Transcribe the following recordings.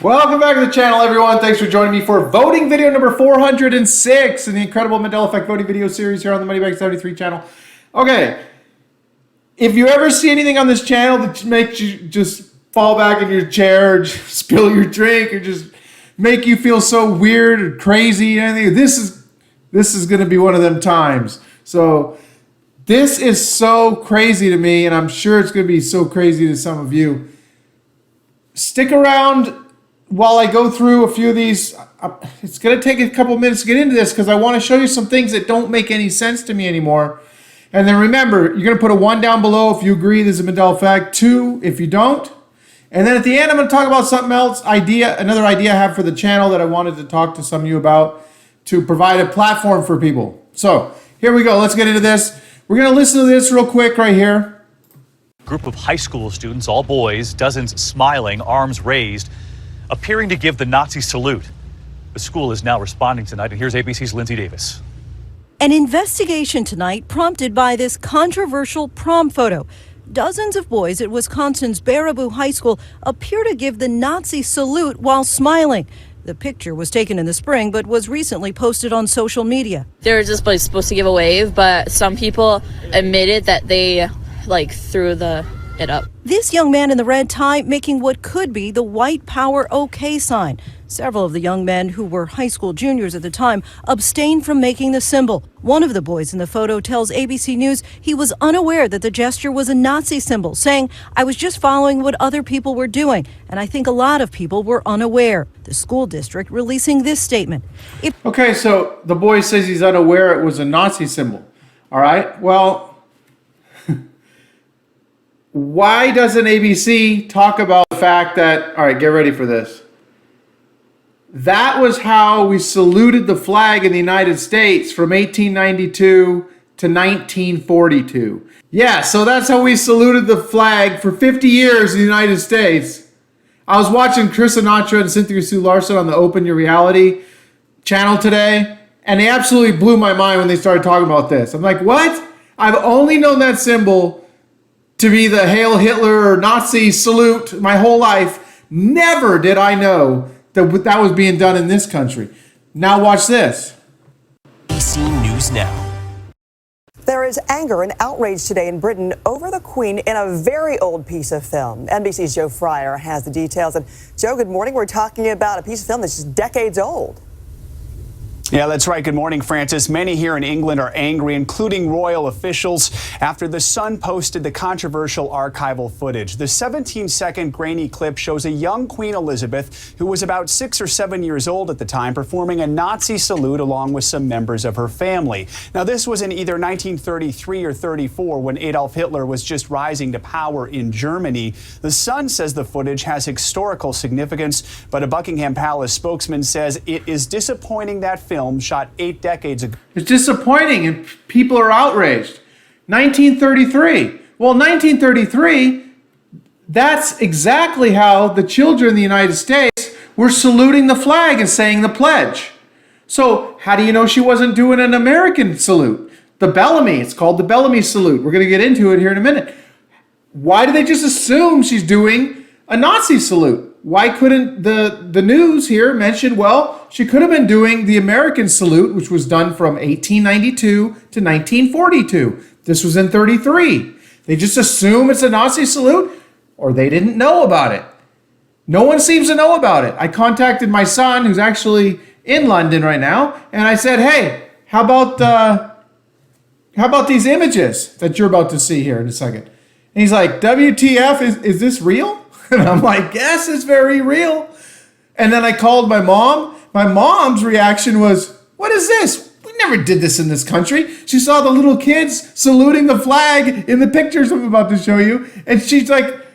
Welcome back to the channel, everyone. Thanks for joining me for voting video number 406 in the incredible Mandela Effect voting video series here on the Moneybag 73 channel. Okay, if you ever see anything on this channel that makes you just fall back in your chair or just spill your drink or just make you feel so weird or crazy, anything, this is going to be one of them times. So this is so crazy to me, and I'm sure it's going to be so crazy to some of you. Stick around while I go through a few of these. It's going to take a couple minutes to get into this because I want to show you some things that don't make any sense to me anymore. And then remember, you're going to put a 1 down below if you agree there's a Mandela Effect, 2 if you don't. And then at the end, I'm going to talk about something else, another idea I have for the channel that I wanted to talk to some of you about to provide a platform for people. So here we go. Let's get into this. We're going to listen to this real quick right here. Group of high school students, all boys, dozens smiling, arms raised, appearing to give the Nazi salute. The school is now responding tonight, and here's ABC's Lindsay Davis. An investigation tonight prompted by this controversial prom photo. Dozens of boys at Wisconsin's Baraboo High School appear to give the Nazi salute while smiling. The picture was taken in the spring, but was recently posted on social media. They were just supposed to give a wave, but some people admitted that they threw it up. This young man in the red tie making what could be the white power OK sign. Several of the young men, who were high school juniors at the time, abstained from making the symbol. One of the boys in the photo tells ABC News he was unaware that the gesture was a Nazi symbol, saying, "I was just following what other people were doing, and I think a lot of people were unaware." The school district releasing this statement. Okay, so the boy says he's unaware it was a Nazi symbol. All right, well, why doesn't ABC talk about the fact that, all right, get ready for this. That was how we saluted the flag in the United States from 1892 to 1942. Yeah, so that's how we saluted the flag for 50 years in the United States. I was watching Chris Sinatra and Cynthia Sue Larson on the Open Your Reality channel today, and they absolutely blew my mind when they started talking about this. I'm like, what? I've only known that symbol to be the Hail Hitler or Nazi salute my whole life. Never did I know that that was being done in this country. Now watch this. ABC News Now. There is anger and outrage today in Britain over the Queen in a very old piece of film. NBC's Joe Fryer has the details. And Joe, good morning. We're talking about a piece of film that's just decades old. Yeah, that's right. Good morning, Francis. Many here in England are angry, including royal officials, after The Sun posted the controversial archival footage. The 17-second grainy clip shows a young Queen Elizabeth, who was about 6 or 7 years old at the time, performing a Nazi salute along with some members of her family. Now, this was in either 1933 or 34, when Adolf Hitler was just rising to power in Germany. The Sun says the footage has historical significance, but a Buckingham Palace spokesman says it is disappointing that film shot 8 decades ago. It's disappointing and people are outraged. 1933. Well, 1933, that's exactly how the children in the United States were saluting the flag and saying the pledge. So how do you know she wasn't doing an American salute? The Bellamy, it's called the Bellamy salute. We're going to get into it here in a minute. Why do they just assume she's doing a Nazi salute? Why couldn't the news here mention, well, she could have been doing the American salute, which was done from 1892 to 1942. This was in 33. They just assume it's a Nazi salute, or they didn't know about it. No one seems to know about it. I contacted my son, who's actually in London right now, and I said, hey, how about these images that you're about to see here in a second? And he's like, WTF, is this real? And I'm like, yes, it's very real. And then I called my mom. My mom's reaction was, what is this? We never did this in this country. She saw the little kids saluting the flag in the pictures I'm about to show you. And she's like,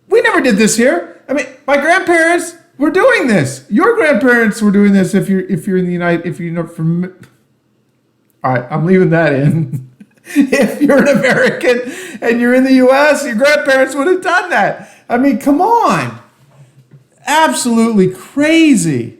we never did this here. I mean, my grandparents were doing this. Your grandparents were doing this if you're in the if you're not from. All right, I'm leaving that in. If you're an American and you're in the U.S., your grandparents would have done that. I mean, come on. Absolutely crazy.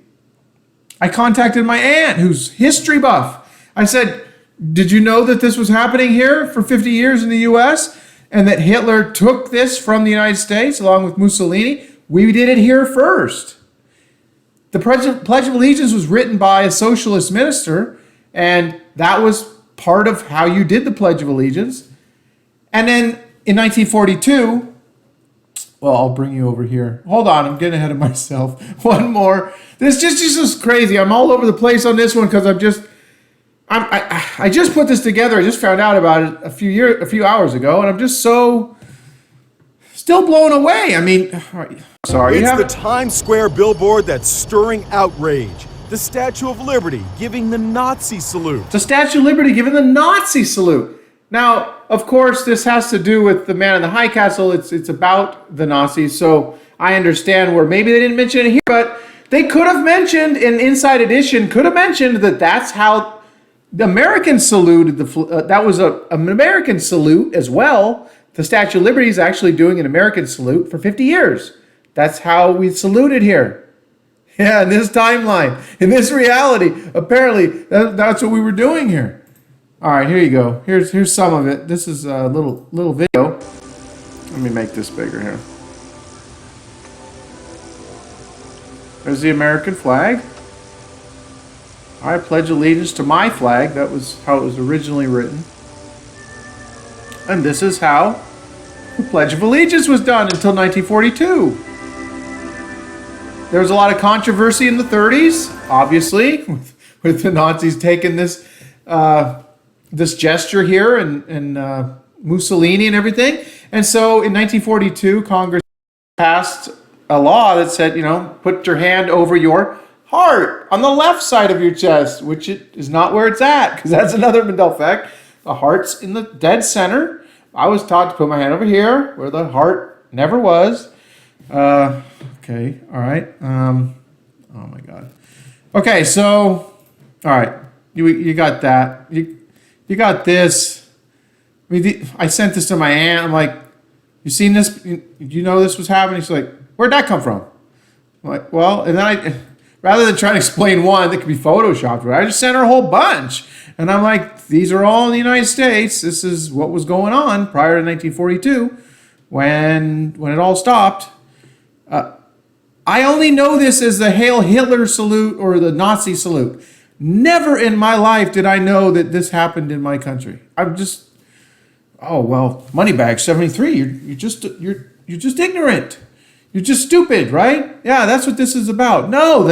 I contacted my aunt, who's history buff. I said, did you know that this was happening here for 50 years in the U.S. and that Hitler took this from the United States along with Mussolini? We did it here first. The Pledge of Allegiance was written by a socialist minister, and that was part of how you did the Pledge of Allegiance. And then in 1942, well, I'll bring you over here. Hold on, I'm getting ahead of myself. One more. This just is crazy. I'm all over the place on this one because I just put this together. I just found out about it a few hours ago, and I'm just so still blown away. I mean, sorry. It's the Times Square billboard that's stirring outrage. The Statue of Liberty giving the Nazi salute. The Statue of Liberty giving the Nazi salute. Now, of course, this has to do with the Man in the High Castle. It's about the Nazis, so I understand where maybe they didn't mention it here, but they could have mentioned, in Inside Edition, could have mentioned that that's how the Americans saluted that was an American salute as well. The Statue of Liberty is actually doing an American salute for 50 years. That's how we saluted here. Yeah, in this timeline, in this reality, apparently that's what we were doing here. All right, here you go. Here's some of it. This is a little video. Let me make this bigger here. There's the American flag. I pledge allegiance to my flag. That was how it was originally written. And this is how the Pledge of Allegiance was done until 1942. There was a lot of controversy in the 30s, obviously, with the Nazis taking this this gesture here and Mussolini and everything. And so in 1942, Congress passed a law that said, put your hand over your heart on the left side of your chest, which is not where it's at, because that's another Mandela effect. The heart's in the dead center. I was taught to put my hand over here, where the heart never was. Okay, all right. Oh my God. Okay, so, all right, you got that. You got this. I sent this to my aunt. I'm like, you seen this? You know this was happening? She's like, where'd that come from? I'm like, well, and then rather than trying to explain one that could be photoshopped, I just sent her a whole bunch. And I'm like, these are all in the United States. This is what was going on prior to 1942 when it all stopped. I only know this as the Hail Hitler salute or the Nazi salute. Never in my life did I know that this happened in my country. I'm just, oh, well, Moneybag 73, you're just ignorant. You're just stupid, right? Yeah, that's what this is about. No.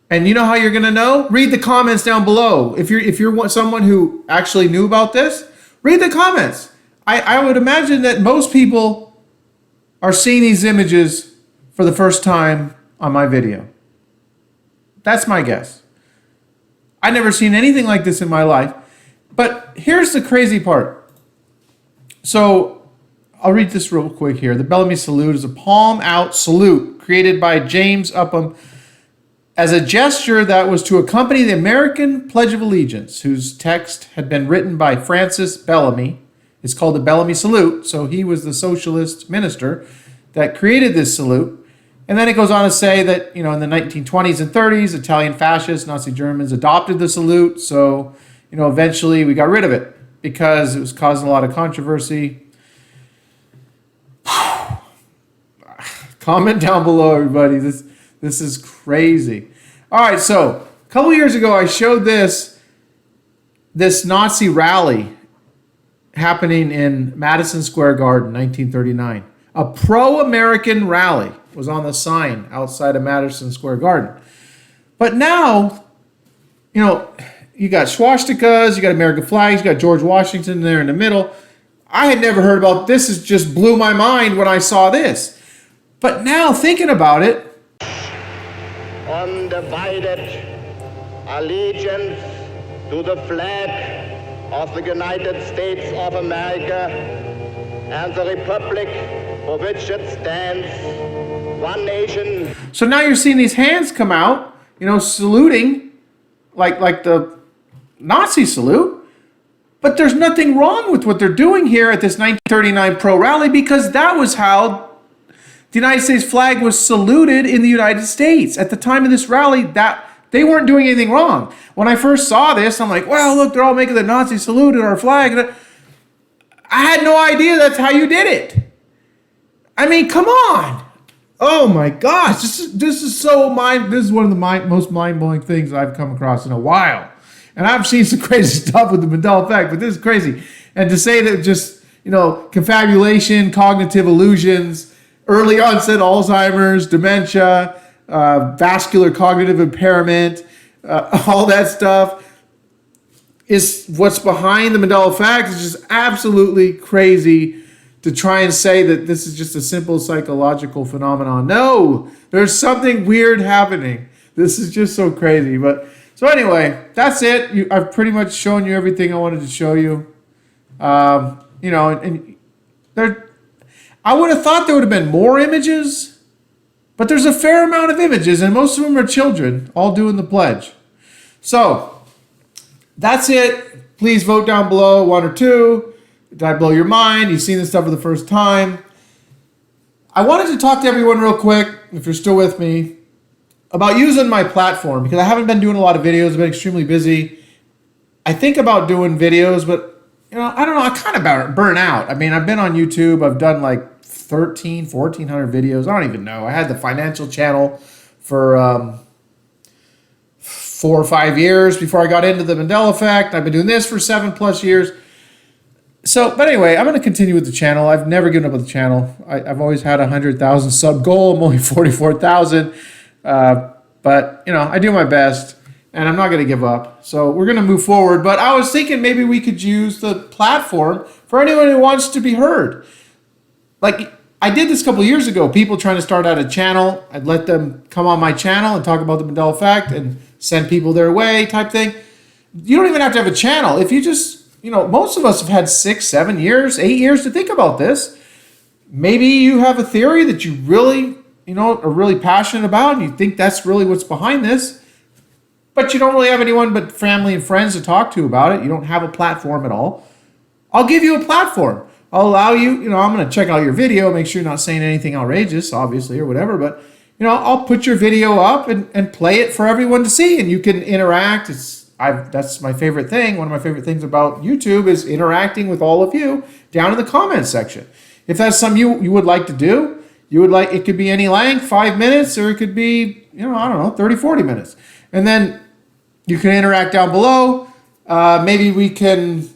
And you know how you're going to know? Read the comments down below. If you're someone who actually knew about this, read the comments. I would imagine that most people are seeing these images for the first time on my video. That's my guess. I've never seen anything like this in my life. But here's the crazy part. So I'll read this real quick here. The Bellamy salute is a palm-out salute created by James Upham as a gesture that was to accompany the American Pledge of Allegiance, whose text had been written by Francis Bellamy. It's called the Bellamy salute. So he was the socialist minister that created this salute. And then it goes on to say that, in the 1920s and 30s, Italian fascists, Nazi Germans adopted the salute. So, eventually we got rid of it because it was causing a lot of controversy. Comment down below, everybody. This is crazy. All right, so a couple years ago, I showed this Nazi rally happening in Madison Square Garden, 1939. A pro-American rally was on the sign outside of Madison Square Garden. But now, you got swastikas, you got American flags, you got George Washington there in the middle. I had never heard about this. It just blew my mind when I saw this. But now, thinking about it, undivided allegiance to the flag of the United States of America and the republic for which it stands, one nation. So now you're seeing these hands come out, saluting like the Nazi salute. But there's nothing wrong with what they're doing here at this 1939 pro rally, because that was how the United States flag was saluted in the United States. At the time of this rally, that they weren't doing anything wrong. When I first saw this, I'm like, well, look, they're all making the Nazi salute in our flag. I had no idea that's how you did it. I mean, come on. Oh my gosh, this is one of the most mind-blowing things I've come across in a while. And I've seen some crazy stuff with the Mandela effect, but this is crazy. And to say that just, confabulation, cognitive illusions, early onset Alzheimer's, dementia, vascular cognitive impairment, all that stuff is what's behind the Mandela effect. It's just absolutely crazy to try and say that this is just a simple psychological phenomenon. No, there's something weird happening. This is just so crazy. But so anyway, that's it. I've pretty much shown you everything I wanted to show you. And there, I would have thought there would have been more images, but there's a fair amount of images, and most of them are children all doing the pledge. So that's it. Please vote down below, 1 or 2. Did I blow your mind? You've seen this stuff for the first time. I wanted to talk to everyone real quick, if you're still with me, about using my platform, because I haven't been doing a lot of videos. I've been extremely busy. I think about doing videos, but I don't know. I kind of burn out. I mean, I've been on YouTube. I've done like 1,400 videos. I don't even know. I had the financial channel for 4 or 5 years before I got into the Mandela effect. I've been doing this for 7+ years. So, but anyway, I'm going to continue with the channel. I've never given up with the channel. I've always had a 100,000 sub goal. I'm only 44,000. But, I do my best, and I'm not going to give up. So we're going to move forward. But I was thinking maybe we could use the platform for anyone who wants to be heard. Like, I did this a couple of years ago. People trying to start out a channel. I'd let them come on my channel and talk about the Mandela effect and send people their way type thing. You don't even have to have a channel. If you just... most of us have had 6, 7 years, 8 years to think about this. Maybe you have a theory that you really, are really passionate about, and you think that's really what's behind this, but you don't really have anyone but family and friends to talk to about it. You don't have a platform at all. I'll give you a platform. I'll allow you, I'm going to check out your video, make sure you're not saying anything outrageous, obviously, or whatever, but, I'll put your video up and play it for everyone to see, and you can interact. That's my favorite thing. One of my favorite things about YouTube is interacting with all of you down in the comments section. If that's something you would like to do, it could be any length, 5 minutes, or it could be, 30, 40 minutes. And then you can interact down below. Maybe we can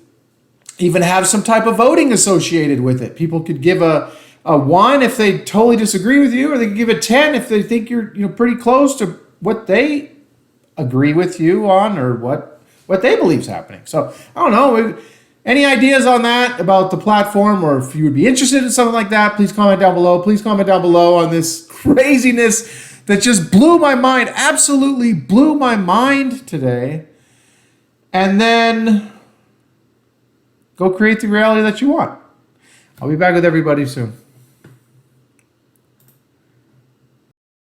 even have some type of voting associated with it. People could give a 1 if they totally disagree with you, or they could give a 10 if they think you're pretty close to what they agree with you on, or what they believe is happening. So I don't know. Any ideas on that about the platform, or if you would be interested in something like that, please comment down below. Please comment down below on this craziness that just blew my mind, absolutely blew my mind today. And then go create the reality that you want. I'll be back with everybody soon.